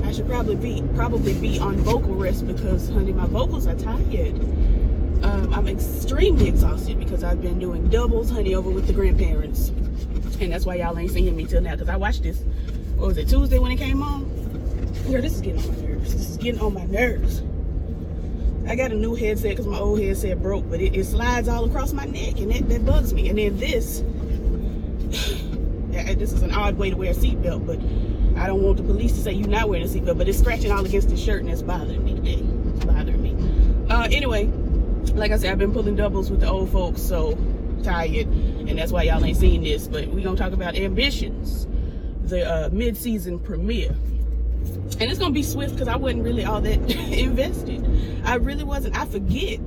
I should probably be on vocal rest because, honey, my vocals are tired. I'm extremely exhausted because I've been doing doubles, honey, over with the grandparents. And that's why y'all ain't seeing me till now, because I watched this, what was it, Tuesday when it came on? Girl, this is getting on my nerves. This is getting on my nerves. I got a new headset because my old headset broke, but it slides all across my neck, and that bugs me. And then this is an odd way to wear a seatbelt, but I don't want the police to say you're not wearing a seatbelt, but it's scratching all against the shirt, and it's bothering me today. It's bothering me. Anyway, like I said, I've been pulling doubles with the old folks, so tired, and that's why y'all ain't seen this. But we're gonna talk about Ambitions, the mid-season premiere, and it's gonna be swift because I wasn't really all that invested. I really wasn't. I forget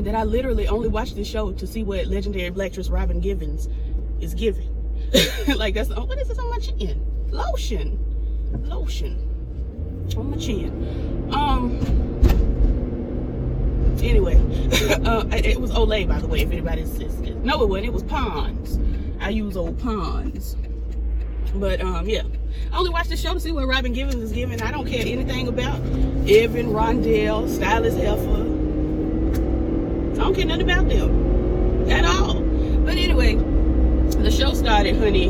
that I literally only watched this show to see what legendary blacktress Robin Givens is giving. Like, that's, oh, what is this on my chin? Lotion on my chin. Anyway, it was Olay, by the way, if anybody's listening. No, it wasn't. It was Pond's. I use old Pond's. But, yeah. I only watched the show to see what Robin Givens is giving. I don't care anything about Evan, Rondell, Stylist Heifer. I don't care nothing about them at all. But anyway, the show started, honey,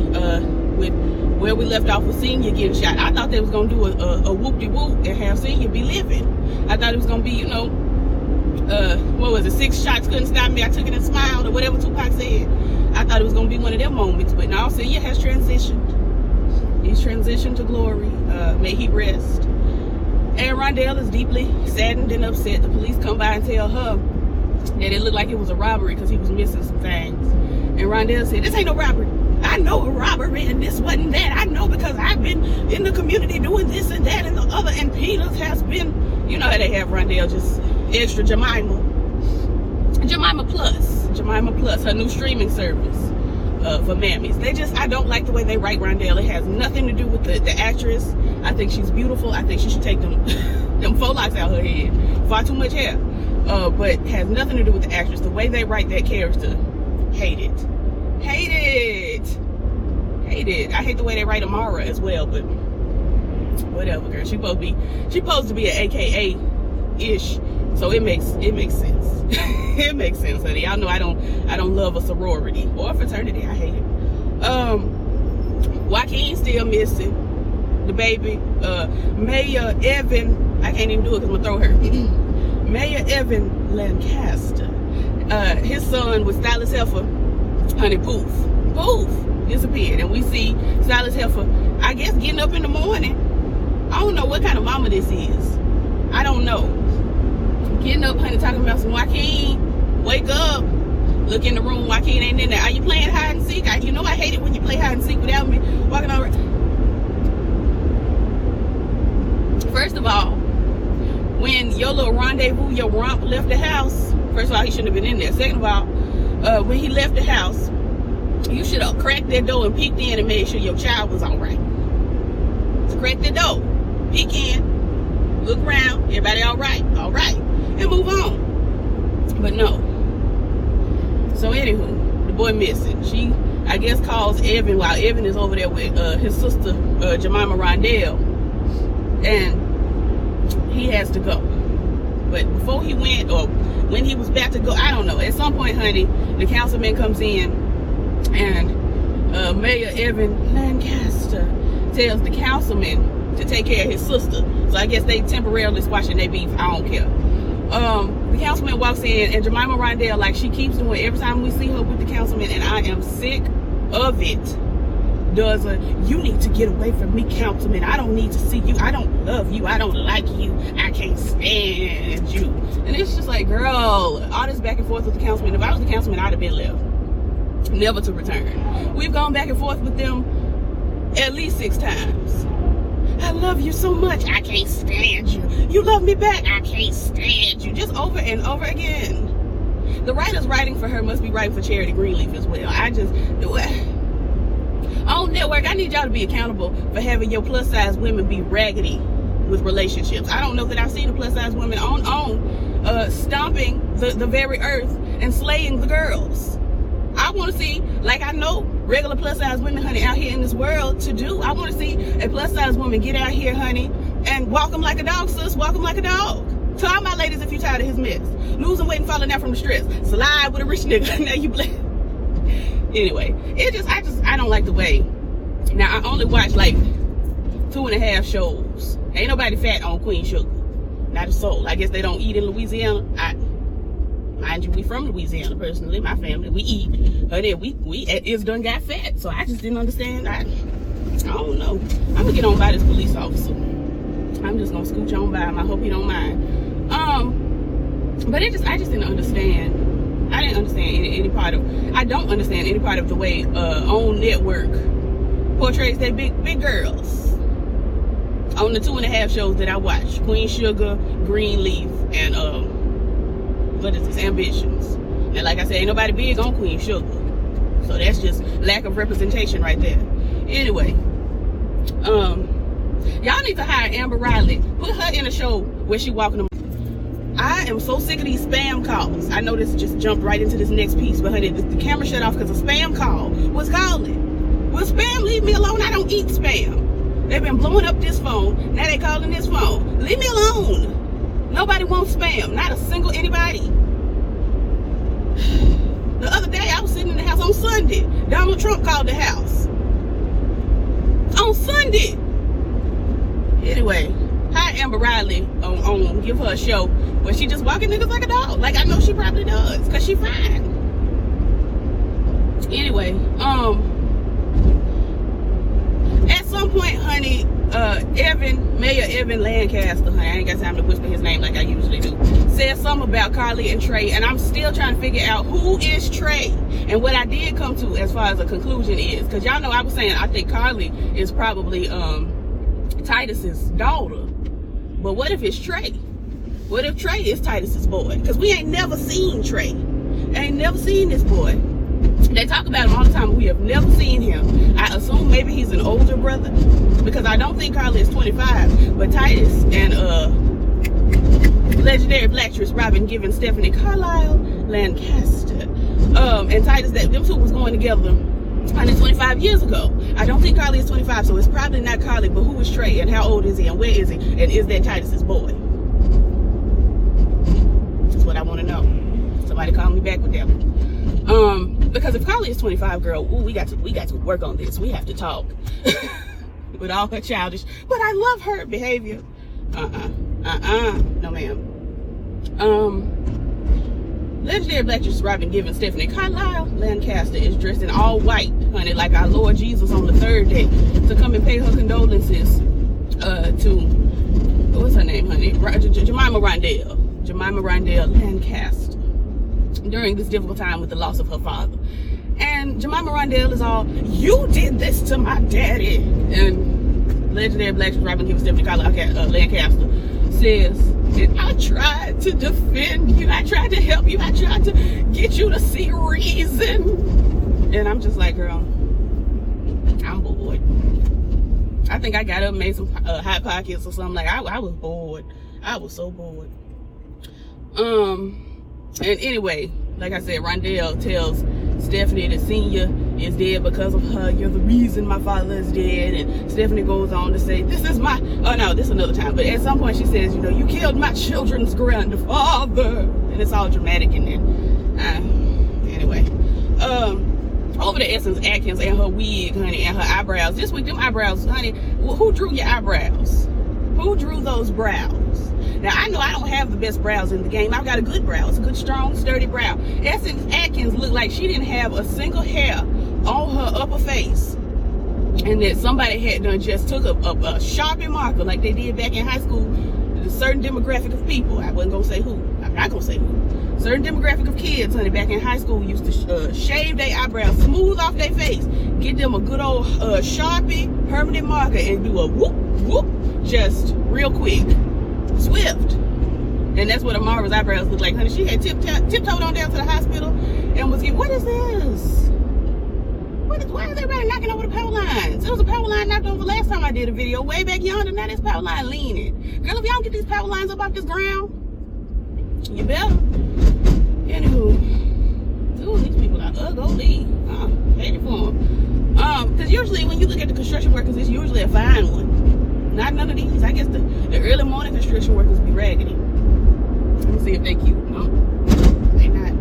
with where we left off with Senior getting shot. I thought they was going to do a whoop-de-whoop and have Senior be living. I thought it was going to be, you know, what was it, 6 shots couldn't stop me, I took it and smiled, or whatever Tupac said. I thought it was going to be one of them moments, but now Senior has transitioned. He's transitioned to glory. May he rest. And Rondell is deeply saddened and upset. The police come by and tell her that it looked like it was a robbery because he was missing some things. And Rondell said, this ain't no robbery. I know a robbery and this wasn't that. I know because I've been in the community doing this and that and the other. And Peters has been, you know how they have Rondell just extra Jemima Plus, her new streaming service for mammies. I don't like the way they write Rondell. It has nothing to do with the actress. I think she's beautiful. I think she should take them faux locks out her head. Far too much hair. But has nothing to do with the actress. The way they write that character, hate it. I hate the way they write Amara as well, but whatever, girl. She's supposed to be an AKA-ish, so it makes sense. It makes sense, honey. Y'all know I don't love a sorority or a fraternity. I hate it. Joaquin's still missing. The baby. Mayor Evan. I can't even do it because my throat hurt. Mayor Evan Lancaster. His son with Stylist Heifer, honey, poof, disappeared. And we see Stylist Heifer, I guess, getting up in the morning. I don't know what kind of mama this is. I don't know. Getting up, honey, talking about some Joaquin. Wake up. Look in the room. Joaquin ain't in there. Are you playing hide and seek? You know I hate it when you play hide and seek without me walking over. First of all, when your little rendezvous, your romp left the house, first of all, he shouldn't have been in there. Second of all, when he left the house, you should have cracked that door and peeked in and made sure your child was all right. So crack the door, peek in, look around, everybody all right, and move on. But no. So anywho, the boy missing. She, I guess, calls Evan while Evan is over there with his sister, Jemima Rondell, and he has to go. But before he went, or when he was about to go, I don't know. At some point, honey, the councilman comes in, and Mayor Evan Lancaster tells the councilman to take care of his sister. So I guess they temporarily squashing their beef. I don't care. The councilman walks in, and Jemima Rondell, like she keeps doing every time we see her with the councilman, and I am sick of it, does a, you need to get away from me, councilman. I don't need to see you. I don't love you. I don't like you. I can't stand you. And it's just like, girl, all this back and forth with the councilman. If I was the councilman, I'd have been left, never to return. We've gone back and forth with them at least 6 times. I love you so much. I can't stand you. You love me back. I can't stand you. Just over and over again. The writers writing for her must be writing for Charity Greenleaf as well. On network, I need y'all to be accountable for having your plus size women be raggedy with relationships. I don't know that I've seen a plus size woman on stomping the very earth and slaying the girls. I want to see, like I know regular plus size women, honey, out here in this world to do. I want to see a plus size woman get out here, honey, and walk them like a dog, sis. Walk them like a dog. To all my ladies, if you're tired of his mess, losing weight and falling down from the stress, slide with a rich nigga. Now you blessed. Anyway, I don't like the way. Now I only watch like 2.5 shows. Ain't nobody fat on Queen Sugar. Not a soul. I guess they don't eat in Louisiana. Mind you, we from Louisiana personally. My family, we eat. Honey, we it's done got fat. So I just didn't understand. I don't know. I'm gonna get on by this police officer. I'm just gonna scooch on by him. I hope he don't mind. But I just didn't understand. I didn't understand any part of. I don't understand any part of the way OWN network portrays their big girls on the 2.5 shows that I watch: Queen Sugar, Greenleaf, and what is this? Ambitions. And like I said, ain't nobody big on Queen Sugar, so that's just lack of representation right there. Anyway, y'all need to hire Amber Riley. Put her in a show where she walking them. I am so sick of these spam calls. I know this just jumped right into this next piece, but honey, the camera shut off because a spam call was calling. Will spam leave me alone? I don't eat spam. They've been blowing up this phone. Now they calling this phone. Leave me alone. Nobody wants spam. Not a single anybody. The other day I was sitting in the house on Sunday. Donald Trump called the house. On Sunday. Anyway, hi Amber Riley on give her a show where she just walking niggas like a dog. Like I know she probably does, cause she fine. Anyway, at some point, honey, Mayor Evan Lancaster, honey, I ain't got time to whisper his name like I usually do, said something about Carly and Trey, and I'm still trying to figure out who is Trey. And what I did come to as far as a conclusion is, because y'all know I was saying I think Carly is probably Titus's daughter, but what if it's Trey? What if Trey is Titus's boy? Because we ain't never seen Trey. Ain't never seen this boy. They talk about him all the time, but we have never seen him. I assume maybe he's an older brother, because I don't think Carly is 25, but Titus and legendary black actress Robin Givens, Stephanie Carlisle Lancaster, and Titus, that them two was going together 125 years ago. I don't think Carly is 25, so it's probably not Carly, but who is Trey and how old is he and where is he, and is that Titus's boy? That's what I want to know. Somebody call me back with that one. Because if Carly is 25, girl, ooh, we got to work on this. We have to talk. With all her childish, but I love her behavior. No ma'am. Legendary black actress Robin Givens, Stephanie Carlisle Lancaster is dressed in all white, honey, like our Lord Jesus on the third day, to come and pay her condolences to, what's her name, honey? Jemima Rondell Lancaster, during this difficult time with the loss of her father. And Jemima Rondell is all, you did this to my daddy. And legendary black actress Robin Givens, Stephanie Carlisle Lancaster says, and I tried to defend you, I tried to help you, I tried to get you to see reason. And I'm just like, girl, I'm bored. I think I got up and made some Hot Pockets or something. Like, I was bored. I was so bored. And anyway, like I said, Rondell tells Stephanie that Senior is dead because of her. You're the reason my father is dead. And Stephanie goes on to say, this is my, oh no, this is another time. But at some point she says, you know, you killed my children's grandfather. And it's all dramatic in there. Anyway, over to Essence Atkins and her wig, honey, and her eyebrows. This week, them eyebrows, honey, who drew your eyebrows? Who drew those brows? Now, I know I don't have the best brows in the game. I've got a good brow. It's a good, strong, sturdy brow. Essence Atkins looked like she didn't have a single hair on her upper face. And that somebody had done just took a Sharpie marker like they did back in high school. A certain demographic of people. I wasn't going to say who. I'm not going to say who. Certain demographic of kids, honey, back in high school used to shave their eyebrows, smooth off their face, get them a good old Sharpie permanent marker and do a whoop, whoop, just real quick. Swift. And that's what Amara's eyebrows look like, honey. She had tiptoed on down to the hospital and was getting, what is this? Why is everybody knocking over the power lines? There was a power line knocked over last time I did a video, way back yonder. Now this power line leaning. Girl, if y'all don't get these power lines up off this ground, you better. Anywho, ooh, these people out ugly. Hate it for them. Because usually when you look at the construction workers, it's usually a fine one. Not none of these. I guess the early morning construction workers be raggedy. Let me see if they cute. No, they not.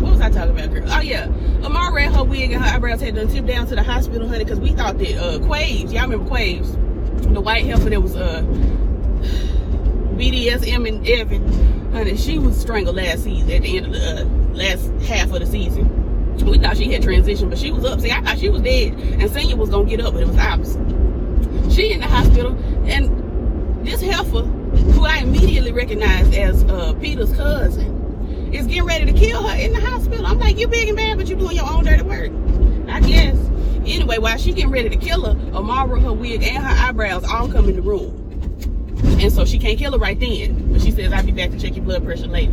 What was I talking about, girl? Oh yeah, Amara and her wig and her eyebrows had done tipped down to the hospital, honey, because we thought that Quaves, y'all remember Quaves, the white heifer that was BDSM and Evan, honey, she was strangled last season at the end of the last half of the season. We thought she had transitioned, but she was up. See, I thought she was dead and Senior was gonna get up, but it was the opposite. She in the hospital, and this heifer, who I immediately recognized as Peter's cousin, is getting ready to kill her in the hospital. I'm like, you big and bad, but you doing your own dirty work, I guess. Anyway, while she getting ready to kill her, Amara, her wig, and her eyebrows all come in the room. And so she can't kill her right then. But she says, I'll be back to check your blood pressure later.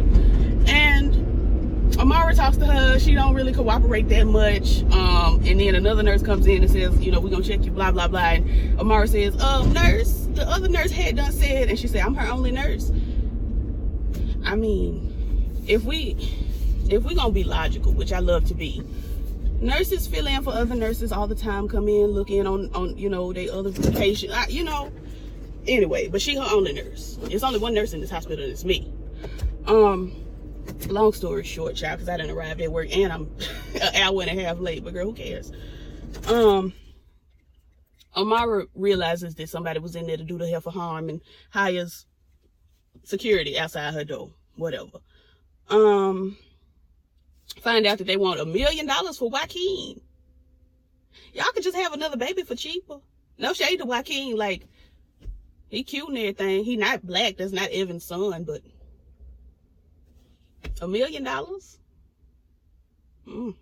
And Amara talks to her. She don't really cooperate that much. And then another nurse comes in and says, you know, we're going to check you, blah, blah, blah. And Amara says, nurse, the other nurse had done said. And she said, I'm her only nurse. I mean, if we gonna be logical, which I love to be, nurses fill in for other nurses all the time, come in, look in on you know, they other patient, you know. Anyway, but she her only nurse. It's only one nurse in this hospital, and it's me. Long story short, child, because I didn't arrive at work and I'm an hour and a half late, but girl, who cares? Amara realizes that somebody was in there to do the heifer harm and hires security outside her door, whatever. Find out that they want $1 million for Joaquin. Y'all could just have another baby for cheaper. No shade to Joaquin, like, he cute and everything. He not black, that's not Evan's son, but $1 million? Ooh,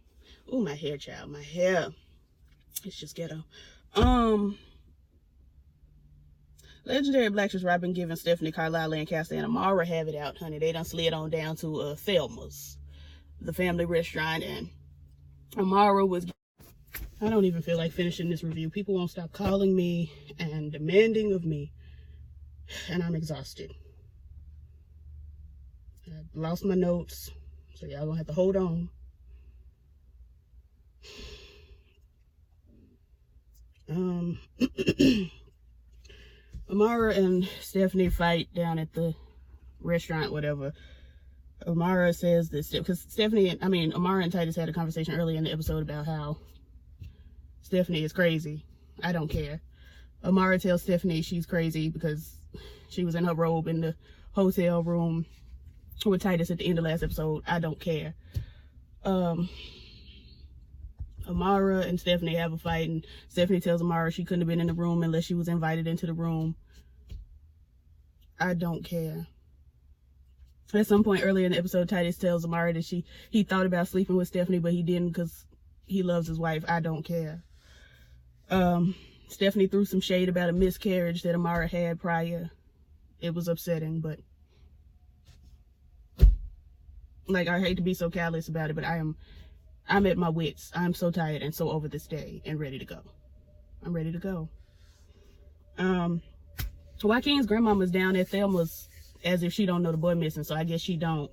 my hair, child, my hair. It's just ghetto. Legendary Blacks Robin giving Stephanie, KailahLaine, and CashTag and Amara have it out, honey. They done slid on down to Thelma's, the family restaurant, and Amara was... I don't even feel like finishing this review. People won't stop calling me and demanding of me, and I'm exhausted. I lost my notes, so y'all gonna have to hold on. Amara and Stephanie fight down at the restaurant, whatever. Amara says this because Amara and Titus had a conversation earlier in the episode about how Stephanie is crazy. I don't care. Amara tells Stephanie she's crazy because she was in her robe in the hotel room with Titus at the end of last episode. I don't care. Amara and Stephanie have a fight, and Stephanie tells Amara she couldn't have been in the room unless she was invited into the room. I don't care. At some point earlier in the episode, Titus tells Amara that he thought about sleeping with Stephanie, but he didn't because he loves his wife. I don't care. Stephanie threw some shade about a miscarriage that Amara had prior. It was upsetting, but like, I hate to be so callous about it, but I'm at my wits. I'm so tired and so over this day and ready to go. I'm ready to go. Joaquin's grandmama's down at Thelma's as if she don't know the boy missing, so I guess she don't.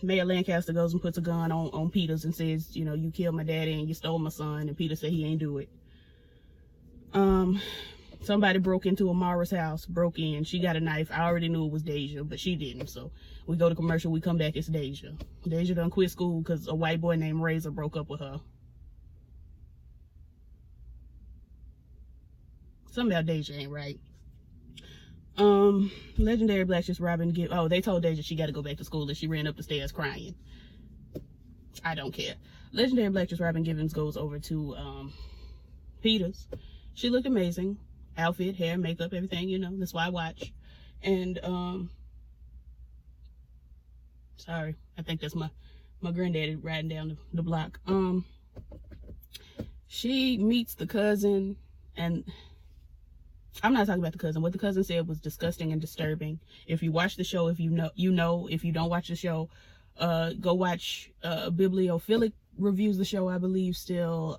Mayor Lancaster goes and puts a gun on Peters and says, you know, you killed my daddy and you stole my son, and Peter said he ain't do it. Somebody broke into Amara's house, broke in. She got a knife. I already knew it was Deja, but she didn't. So we go to commercial, we come back, it's Deja. Deja done quit school because a white boy named Razor broke up with her. Something about Deja ain't right. Legendary Blacks Robin they told Deja she got to go back to school and she ran up the stairs crying. I don't care. Legendary Blacks Robin Givens goes over to Peters. She looked amazing. Outfit, hair, makeup, everything, you know. That's why I watch. And sorry, I think that's my granddaddy riding down the block. She meets the cousin, and I'm not talking about the cousin. What the cousin said was disgusting and disturbing. If you watch the show, if you know, you know. If you don't watch the show, go watch Bibliophilic reviews the show, I believe still.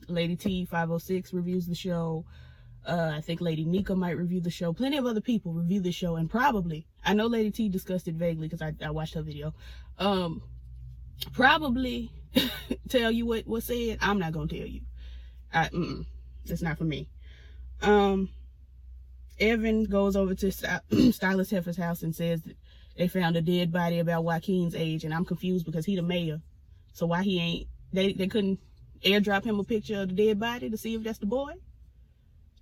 Lady T 506 reviews the show. I think Lady Nika might review the show. Plenty of other people review the show, and probably, I know Lady T discussed it vaguely because I watched her video. Probably tell you what said. I'm not gonna tell you. It's not for me. Evan goes over to Stylist Heifer's house and says that they found a dead body about Joaquin's age, and I'm confused because he the mayor. So why he ain't, they couldn't airdrop him a picture of the dead body to see if that's the boy?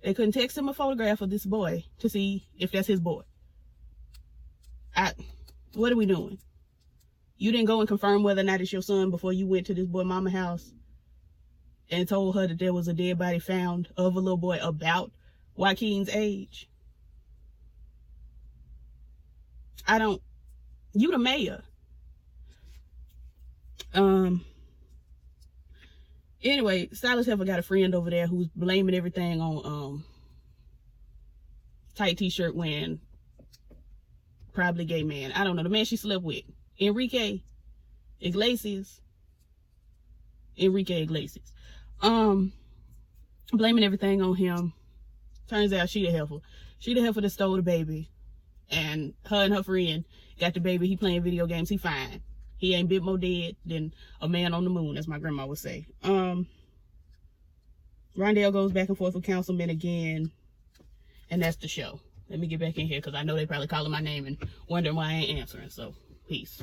They couldn't text him a photograph of this boy to see if that's his boy. What are we doing? You didn't go and confirm whether or not it's your son before you went to this boy mama house and told her that there was a dead body found of a little boy about Joaquin's age. You the mayor. Anyway, Stylist Heifer got a friend over there who's blaming everything on tight t-shirt wearing, probably gay man. I don't know, the man she slept with. Enrique Iglesias. Blaming everything on him. Turns out she the heifer. She the heifer that stole the baby. And her friend got the baby. He playing video games. He fine. He ain't bit more dead than a man on the moon, as my grandma would say. Rondell goes back and forth with Councilman again. And that's the show. Let me get back in here because I know they probably calling my name and wondering why I ain't answering. So, peace.